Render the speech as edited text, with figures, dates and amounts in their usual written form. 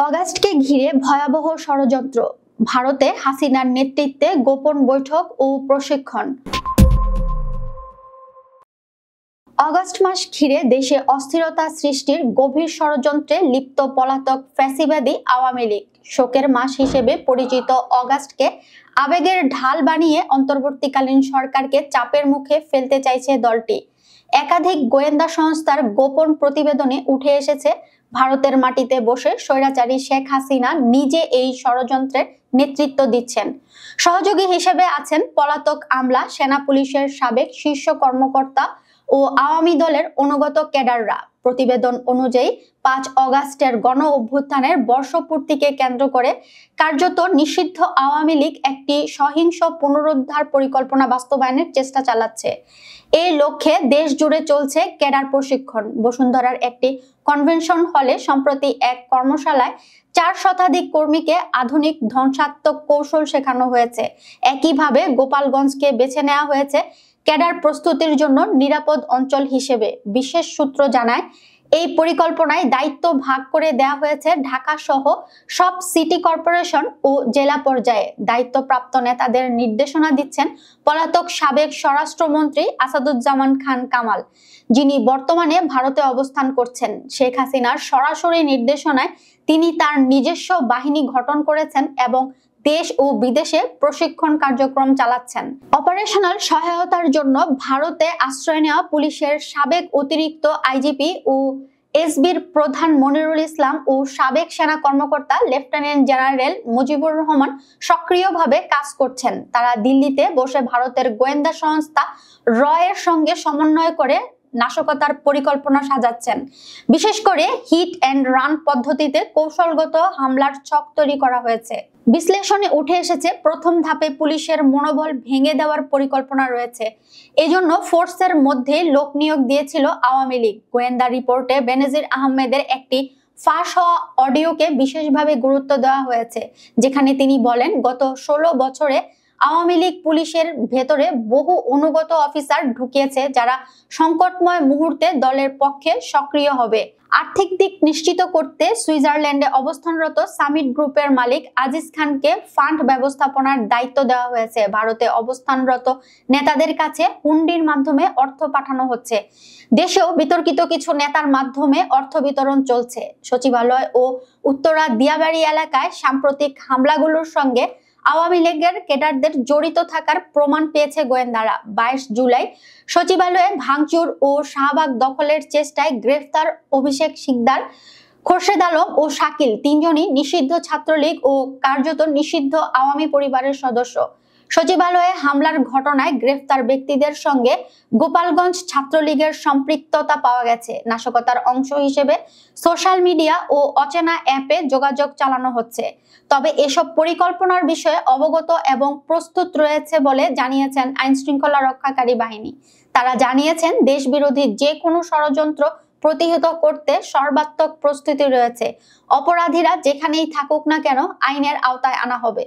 অগাস্টকে ঘিরে ভয়াবহ ষড়যন্ত্র, ভারতে হাসিনার নেতৃত্বে গোপন বৈঠক ও প্রশিক্ষণ। অগাস্ট মাস ঘিরে দেশে অস্থিরতা সৃষ্টির গভীর ষড়যন্ত্রে লিপ্ত পলাতক ফ্যাসিবাদী আওয়ামী লীগ। শোকের মাস হিসেবে পরিচিত অগাস্টকে আবেগের ঢাল বানিয়ে অন্তর্বর্তীকালীন সরকারকে চাপের মুখে ফেলতে চাইছে দলটি। একাধিক গোয়েন্দা সংস্থার গোপন প্রতিবেদনে উঠে এসেছে, ভারতের মাটিতে বসে স্বৈরাচারী শেখ হাসিনা নিজে এই ষড়যন্ত্রের নেতৃত্ব দিচ্ছেন। সহযোগী হিসেবে আছেন পলাতক আমলা, সেনা পুলিশের সাবেক শীর্ষ কর্মকর্তা ও আওয়ামী দলের অনুগত ক্যাডাররা। প্রতিবেদন অনুযায়ী 5 অগাস্টের গণ অভ্যুত্থানের বর্ষপূর্তিকে কেন্দ্র করে কার্যত নিষিদ্ধ আওয়ামী লীগ একটি সহিংস পুনরুদ্ধার পরিকল্পনা বাস্তবায়নের চেষ্টা চালাচ্ছে। এই লক্ষ্যে দেশ জুড়ে চলছে ক্যাডার প্রশিক্ষণ। বসুন্ধরার একটি কনভেনশন হলে সম্প্রতি এক কর্মশালায় 4 শতাধিক কর্মীকে আধুনিক ধ্বংসাত্মক কৌশল শেখানো হয়েছে। একইভাবে গোপালগঞ্জকে বেছে নেওয়া হয়েছে ক্যাডার প্রস্তুতির জন্য নিরাপদ অঞ্চল হিসেবে। বিশেষ সূত্র জানায়, এই পরিকল্পনায় দায়িত্ব ভাগ করে দেওয়া হয়েছে ঢাকা সহ সব সিটি কর্পোরেশন ও জেলা পর্যায়ে। দায়িত্বপ্রাপ্ত নেতাদের নির্দেশনা দিচ্ছেন পলাতক সাবেক স্বরাষ্ট্রমন্ত্রী আসাদুজ্জামান খান কামাল, যিনি বর্তমানে ভারতে অবস্থান করছেন। শেখ হাসিনার সরাসরি নির্দেশনায় তিনি তার নিজস্ব বাহিনী গঠন করেছেন এবং দেশ ও বিদেশে প্রশিক্ষণ কার্যক্রম চালাচ্ছেন। অপারেশনাল সহায়তার জন্য ভারতে আশ্রয় নেওয়া পুলিশের সাবেক অতিরিক্ত আইজিপি ও এসবির প্রধান মনিরুল ইসলাম ও সাবেক সেনা কর্মকর্তা লেফটেন্যান্ট জেনারেল মুজিবুর রহমান সক্রিয়ভাবে কাজ করছেন। তারা দিল্লিতে বসে ভারতের গোয়েন্দা সংস্থা র এর সঙ্গে সমন্বয় করে নাশকতার পরিকল্পনা সাজাচ্ছেন। বিশেষ করে হিট অ্যান্ড রান পদ্ধতিতে কৌশলগত হামলার ছক তৈরি করা হয়েছে। বিশ্লেষণে উঠে এসেছে, প্রথম ধাপে পুলিশের মনোবল ভেঙে দেওয়ার পরিকল্পনা রয়েছে। এজন্য ফোর্সের মধ্যে লোক নিয়োগ দিয়েছিল আওয়ামী লীগ। গোয়েন্দা রিপোর্টে বেনজির আহমেদের একটি ফাঁস হওয়া অডিওকে বিশেষভাবে গুরুত্ব দেওয়া হয়েছে, যেখানে তিনি বলেন, গত 16 বছরে আওয়ামী লীগ পুলিশের ভেতরে বহু অনুগত অফিসার ঢুকিয়েছে যারা সংকটময় মুহূর্তে দলের পক্ষে সক্রিয় হবে। আর্থিক দিক নিশ্চিত করতে সুইজারল্যান্ডে অবস্থানরত সামিট গ্রুপের মালিক আজিজ খানকে ফান্ড ব্যবস্থাপনার দায়িত্ব দেওয়া হয়েছে। ভারতে অবস্থানরত নেতাদের কাছে হুন্ডির মাধ্যমে অর্থ পাঠানো হচ্ছে। দেশেও বিতর্কিত কিছু নেতার মাধ্যমে অর্থ বিতরণ চলছে। সচিবালয় ও উত্তরা দিয়াবাড়ি এলাকায় সাম্প্রতিক হামলাগুলোর সঙ্গে আওয়ামী লীগের ক্যাডারদের জড়িত থাকার প্রমাণ পেয়েছে গোয়েন্দারা। 22 জুলাই সচিবালয়ে ভাঙচুর ও শাহবাগ দখলের চেষ্টায় গ্রেফতার অভিষেক সিকদার, খোরশেদ আলম ও শাকিল, 3 জনই নিষিদ্ধ ছাত্রলীগ ও কার্যত নিষিদ্ধ আওয়ামী পরিবারের সদস্য। সচিবালয়ে হামলার ঘটনায় গ্রেফতার ব্যক্তিদের সঙ্গে গোপালগঞ্জ ছাত্রলীগের সম্পৃক্ততা পাওয়া গেছে। নাশকতার অংশ হিসেবে সোশ্যাল মিডিয়া ও অচেনা অ্যাপে যোগাযোগ চালানো হচ্ছে। তবে এসব পরিকল্পনার বিষয়ে অবগত এবং প্রস্তুত রয়েছে বলে জানিয়েছেন আইন শৃঙ্খলা রক্ষাকারী বাহিনী। তারা জানিয়েছেন, দেশবিরোধী যে কোনো ষড়যন্ত্র প্রতিহত করতে সর্বাত্মক প্রস্তুতি রয়েছে। অপরাধীরা যেখানেই থাকুক না কেন আইনের আওতায় আনা হবে।